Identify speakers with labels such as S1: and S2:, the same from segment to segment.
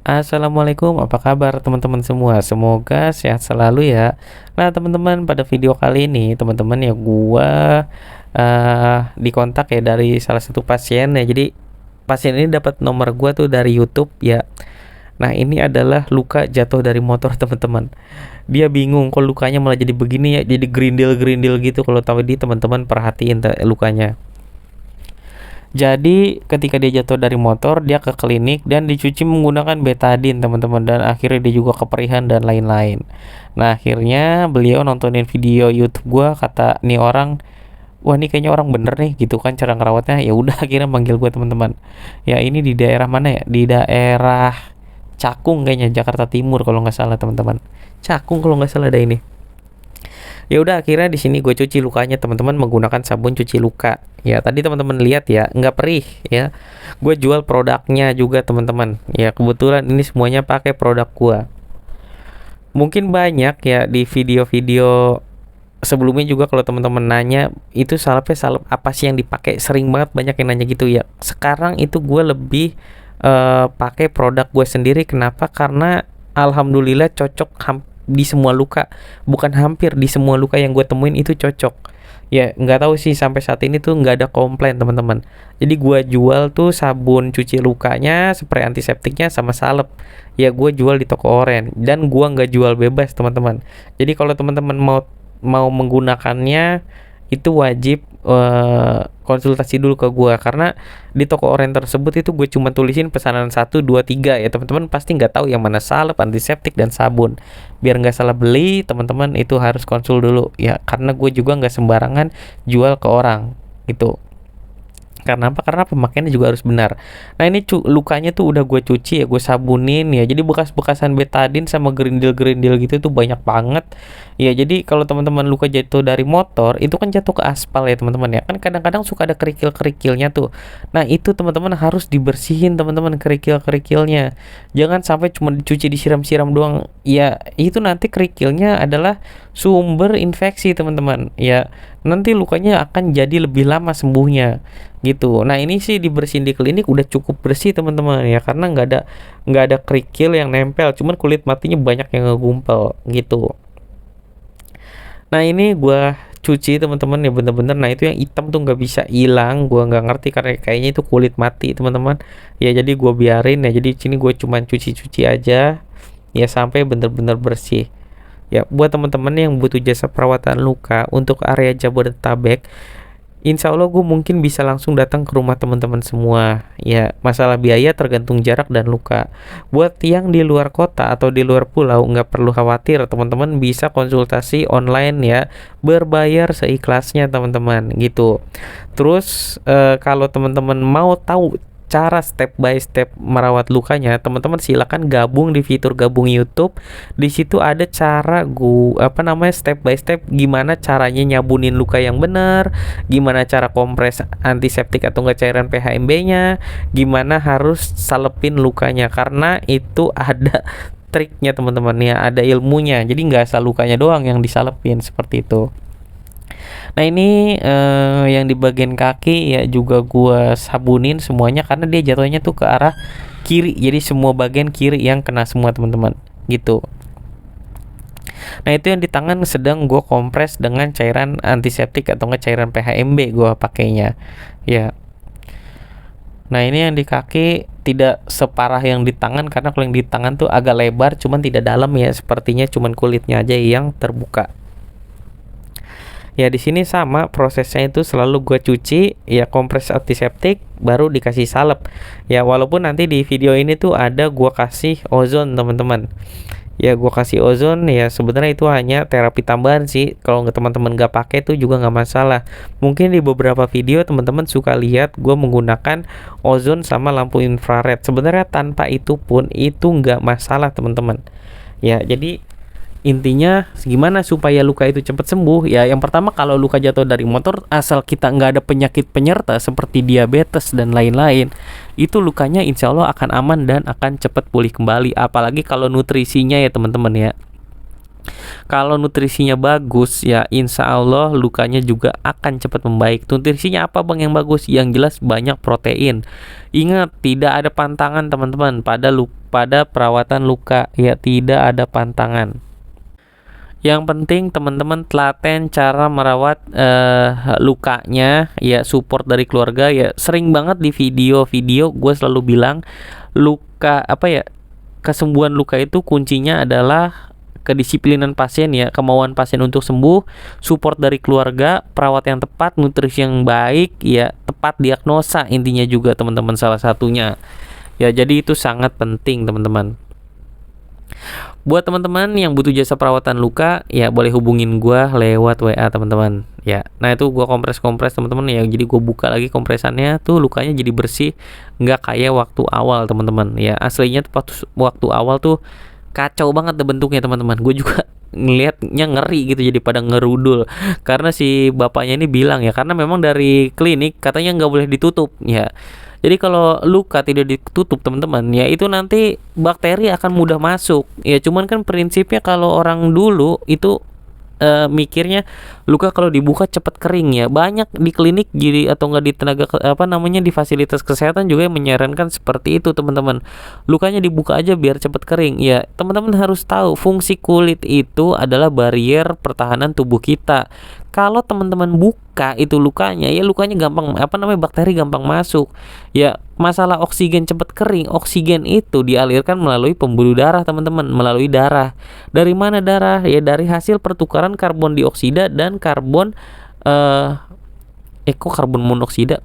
S1: Assalamualaikum, apa kabar teman-teman semua? Semoga sehat selalu ya. Nah, teman-teman, pada video kali ini, teman-teman ya gua dikontak ya dari salah satu pasien ya. Jadi pasien ini dapat nomor gua tuh dari YouTube ya. Nah, ini adalah luka jatuh dari motor, teman-teman. Dia bingung kok lukanya malah jadi begini ya, jadi gerindil-gerindil gitu. Kalau tahu di teman-teman perhatiin lukanya. Jadi ketika dia jatuh dari motor, dia ke klinik dan dicuci menggunakan betadine, teman-teman, dan akhirnya dia juga keperihan dan lain-lain. Nah, akhirnya beliau nontonin video YouTube gua, kata nih orang, wah ini kayaknya orang bener nih gitu kan cara ngerawatnya. Ya udah akhirnya manggil gua, teman-teman. Ya ini di daerah mana ya? Di daerah Cakung kayaknya, Jakarta Timur kalau nggak salah, teman-teman. Cakung kalau nggak salah ada ini. Ya udah akhirnya di sini gue cuci lukanya, teman-teman, menggunakan sabun cuci luka. Ya tadi teman-teman lihat ya, nggak perih ya. Gue jual produknya juga, teman-teman. Ya kebetulan ini semuanya pakai produk gue. Mungkin banyak ya di video-video sebelumnya juga kalau teman-teman nanya itu salep apa sih yang dipakai, sering banget banyak yang nanya gitu ya. Sekarang itu gue lebih pakai produk gue sendiri. Kenapa? Karena alhamdulillah cocok di semua luka, bukan hampir di semua luka yang gue temuin itu cocok. Ya nggak tahu sih sampai saat ini tuh nggak ada komplain, teman-teman. Jadi gue jual tuh sabun cuci lukanya, spray antiseptiknya, sama salep. Ya gue jual di toko oren dan gue nggak jual bebas, teman-teman. Jadi kalau teman-teman mau mau menggunakannya itu wajib konsultasi dulu ke gua, karena di toko oren tersebut itu gue cuma tulisin pesanan 1, 2, 3 ya, teman-teman pasti nggak tahu yang mana salep, antiseptik, dan sabun. Biar nggak salah beli, teman-teman itu harus konsul dulu ya, karena gue juga nggak sembarangan jual ke orang gitu. Karena apa? Karena pemakaiannya juga harus benar. Nah ini lukanya tuh udah gue cuci ya, gue sabunin ya. Jadi bekas-bekasan betadin sama gerindil-gerindil gitu tuh banyak banget. Ya jadi kalau teman-teman luka jatuh dari motor itu kan jatuh ke aspal ya, teman-teman ya. Kan kadang-kadang suka ada kerikil-kerikilnya tuh. Nah itu teman-teman harus dibersihin, teman-teman, kerikil-kerikilnya. Jangan sampai cuma dicuci disiram-siram doang. Ya itu nanti kerikilnya adalah sumber infeksi, teman-teman. Ya nanti lukanya akan jadi lebih lama sembuhnya gitu. Nah ini sih dibersihin di klinik udah cukup bersih, teman-teman ya, karena nggak ada kerikil yang nempel, cuman kulit matinya banyak yang ngegumpel gitu. Nah ini gua cuci, teman-teman ya, bener-bener. Nah itu yang hitam tuh nggak bisa hilang, gua nggak ngerti karena kayaknya itu kulit mati, teman-teman ya. Jadi gua biarin ya, jadi sini gue cuman cuci-cuci aja ya sampai bener-bener bersih. Ya, buat teman-teman yang butuh jasa perawatan luka untuk area Jabodetabek, insya Allah gue mungkin bisa langsung datang ke rumah teman-teman semua. Ya, masalah biaya tergantung jarak dan luka. Buat yang di luar kota atau di luar pulau, nggak perlu khawatir, teman-teman bisa konsultasi online ya, berbayar seikhlasnya, teman-teman gitu. Terus kalau teman-teman mau tahu cara step by step merawat lukanya, teman-teman silakan gabung di fitur gabung YouTube. Di situ ada cara step by step gimana caranya nyabunin luka yang benar, gimana cara kompres antiseptik atau enggak cairan PHMB-nya, gimana harus salepin lukanya, karena itu ada triknya, teman-teman ya, ada ilmunya. Jadi nggak asal lukanya doang yang disalepin seperti itu. Nah ini yang di bagian kaki ya juga gua sabunin semuanya karena dia jatuhnya tuh ke arah kiri. Jadi semua bagian kiri yang kena semua, teman-teman gitu. Nah itu yang di tangan sedang gua kompres dengan cairan antiseptik atau enggak cairan PHMB gua pakainya ya. Nah ini yang di kaki tidak separah yang di tangan, karena kalau yang di tangan tuh agak lebar cuman tidak dalam ya, sepertinya cuman kulitnya aja yang terbuka. Ya di sini sama prosesnya, itu selalu gue cuci ya, kompres antiseptik baru dikasih salep. Ya walaupun nanti di video ini tuh ada gue kasih ozon, teman-teman. Ya gue kasih ozon ya, sebenarnya itu hanya terapi tambahan sih. Kalau nggak teman-teman nggak pakai tuh juga nggak masalah. Mungkin di beberapa video teman-teman suka lihat gue menggunakan ozon sama lampu infrared. Sebenarnya tanpa itu pun itu nggak masalah, teman-teman. Ya jadi intinya gimana supaya luka itu cepat sembuh ya, yang pertama kalau luka jatuh dari motor, asal kita nggak ada penyakit penyerta seperti diabetes dan lain-lain, itu lukanya insya Allah akan aman dan akan cepat pulih kembali. Apalagi kalau nutrisinya ya, teman-teman ya, kalau nutrisinya bagus ya insya Allah lukanya juga akan cepat membaik. Nutrisinya apa bang yang bagus? Yang jelas banyak protein. Ingat, tidak ada pantangan teman-teman pada perawatan luka, ya tidak ada pantangan. Yang penting teman-teman telaten cara merawat lukanya, ya support dari keluarga. Ya sering banget di video-video gue selalu bilang luka kesembuhan luka itu kuncinya adalah kedisiplinan pasien, ya kemauan pasien untuk sembuh, support dari keluarga, perawat yang tepat, nutrisi yang baik, ya tepat diagnosa intinya juga teman-teman, salah satunya. Ya jadi itu sangat penting teman-teman. Buat teman-teman yang butuh jasa perawatan luka, ya boleh hubungin gue lewat WA teman-teman. Ya, nah itu gue kompres teman-teman ya. Jadi gue buka lagi kompresannya, tuh lukanya jadi bersih, nggak kayak waktu awal teman-teman. Ya aslinya tuh waktu awal tuh kacau banget deh bentuknya teman-teman. Gue juga ngelihatnya ngeri gitu, jadi pada ngerudul. Karena si bapaknya ini bilang ya, karena memang dari klinik katanya nggak boleh ditutup ya. Jadi kalau luka tidak ditutup teman-teman, ya itu nanti bakteri akan mudah masuk. Ya cuman kan prinsipnya kalau orang dulu itu mikirnya luka kalau dibuka cepat kering ya. Banyak di klinik jadi atau enggak di tenaga di fasilitas kesehatan juga yang menyarankan seperti itu teman-teman. Lukanya dibuka aja biar cepat kering. Ya, teman-teman harus tahu fungsi kulit itu adalah barier pertahanan tubuh kita. Kalau teman-teman buka itu lukanya, ya lukanya gampang bakteri gampang masuk. Ya, masalah oksigen cepat kering, oksigen itu dialirkan melalui pembuluh darah teman-teman, melalui darah. Dari mana darah? Ya dari hasil pertukaran karbon dioksida dan karbon karbon monoksida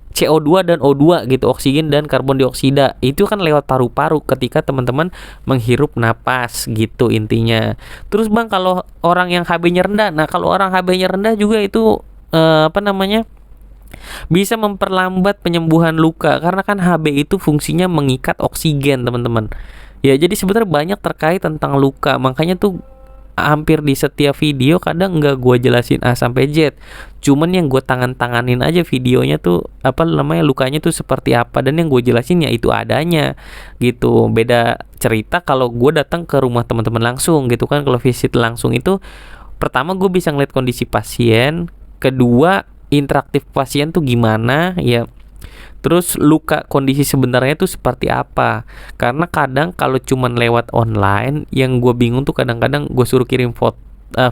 S1: CO2 dan O2 gitu, oksigen dan karbon dioksida. Itu kan lewat paru-paru ketika teman-teman menghirup napas gitu intinya. Terus Bang, kalau orang yang HB-nya rendah, nah kalau orang HB-nya rendah juga itu bisa memperlambat penyembuhan luka, karena kan HB itu fungsinya mengikat oksigen teman-teman. Ya jadi sebenarnya banyak terkait tentang luka, makanya tuh hampir di setiap video kadang nggak gue jelasin A sampai Z, cuman yang gue tanganin aja videonya tuh lukanya tuh seperti apa, dan yang gue jelasin ya itu adanya gitu. Beda cerita kalau gue datang ke rumah teman-teman langsung gitu kan. Kalau visit langsung itu pertama gue bisa ngeliat kondisi pasien, kedua interaktif pasien tuh gimana ya, terus luka kondisi sebenarnya tuh seperti apa. Karena kadang kalau cuman lewat online, yang gue bingung tuh kadang-kadang gue suruh kirim foto,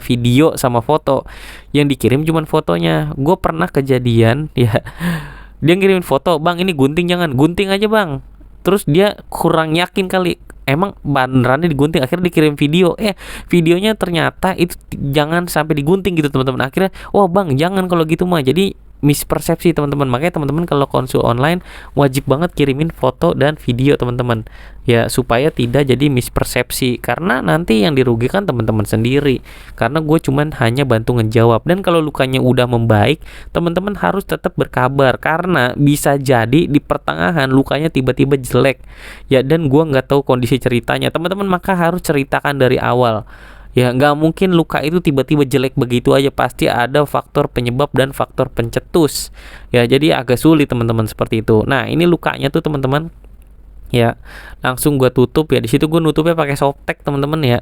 S1: video sama foto, yang dikirim cuman fotonya. Gue pernah kejadian ya, dia ngirimin foto, Bang ini gunting, jangan gunting aja Bang. Terus dia kurang yakin kali, emang benerannya digunting. Akhirnya dikirim video, videonya ternyata itu jangan sampai digunting gitu teman-teman. Akhirnya wah Bang jangan kalau gitu mah. Jadi mispersepsi teman-teman. Makanya teman-teman kalau konsul online wajib banget kirimin foto dan video teman-teman ya, supaya tidak jadi mispersepsi, karena nanti yang dirugikan teman-teman sendiri, karena gue cuman hanya bantu ngejawab. Dan kalau lukanya udah membaik, teman-teman harus tetap berkabar, karena bisa jadi di pertengahan lukanya tiba-tiba jelek ya, dan gue nggak tahu kondisi ceritanya teman-teman, maka harus ceritakan dari awal. Ya nggak mungkin luka itu tiba-tiba jelek begitu aja, pasti ada faktor penyebab dan faktor pencetus ya, jadi agak sulit teman-teman seperti itu. Nah ini lukanya tuh teman-teman ya, langsung gue tutup ya. Di situ gue nutupnya pakai Softtek teman-teman ya.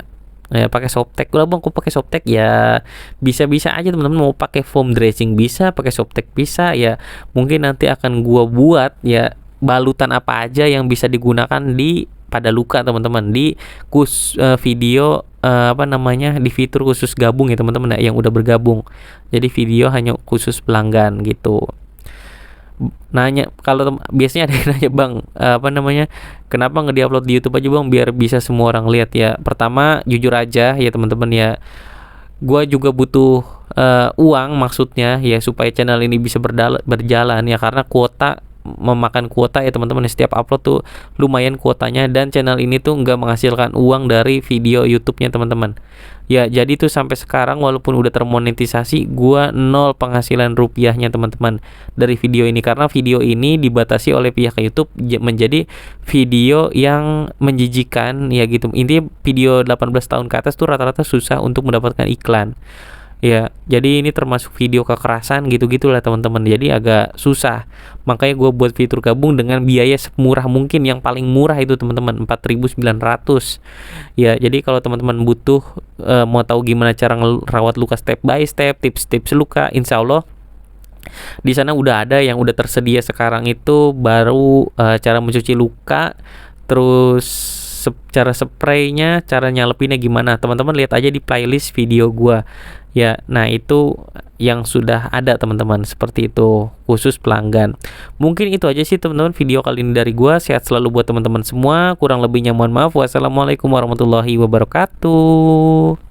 S1: Ya pakai Softtek. Lah Bang kok pakai Softtek? Ya bisa-bisa aja teman-teman, mau pakai foam dressing bisa, pakai Softtek bisa ya. Mungkin nanti akan gue buat ya balutan apa aja yang bisa digunakan di pada luka teman-teman di video di fitur khusus gabung ya teman-teman ya, yang udah bergabung. Jadi video hanya khusus pelanggan gitu. Nanya kalau biasanya ada yang nanya, Bang kenapa nggak diupload di YouTube aja Bang biar bisa semua orang lihat ya. Pertama jujur aja ya teman-teman ya, gua juga butuh uang maksudnya ya, supaya channel ini bisa berjalan ya, karena memakan kuota ya teman-teman. Setiap upload tuh lumayan kuotanya, dan channel ini tuh nggak menghasilkan uang dari video YouTube-nya teman-teman ya. Jadi tuh sampai sekarang walaupun udah termonetisasi, gua nol penghasilan rupiahnya teman-teman dari video ini, karena video ini dibatasi oleh pihak YouTube menjadi video yang menjijikan ya gitu. Intinya video 18 tahun ke atas tuh rata-rata susah untuk mendapatkan iklan ya. Jadi ini termasuk video kekerasan gitu-gitulah teman-teman, jadi agak susah. Makanya gue buat fitur gabung dengan biaya semurah mungkin, yang paling murah itu teman-teman 4.900 ya. Jadi kalau teman-teman butuh mau tahu gimana cara ngerawat luka step by step, tips-tips luka, insya Allah di sana udah ada yang udah tersedia sekarang. Itu baru cara mencuci luka, Terus cara spraynya, cara nyalepinnya gimana, teman-teman lihat aja di playlist video gua ya. Nah itu yang sudah ada teman-teman, seperti itu khusus pelanggan. Mungkin itu aja sih teman-teman video kali ini dari gua. Sehat selalu buat teman-teman semua, kurang lebihnya mohon maaf. Wassalamualaikum warahmatullahi wabarakatuh.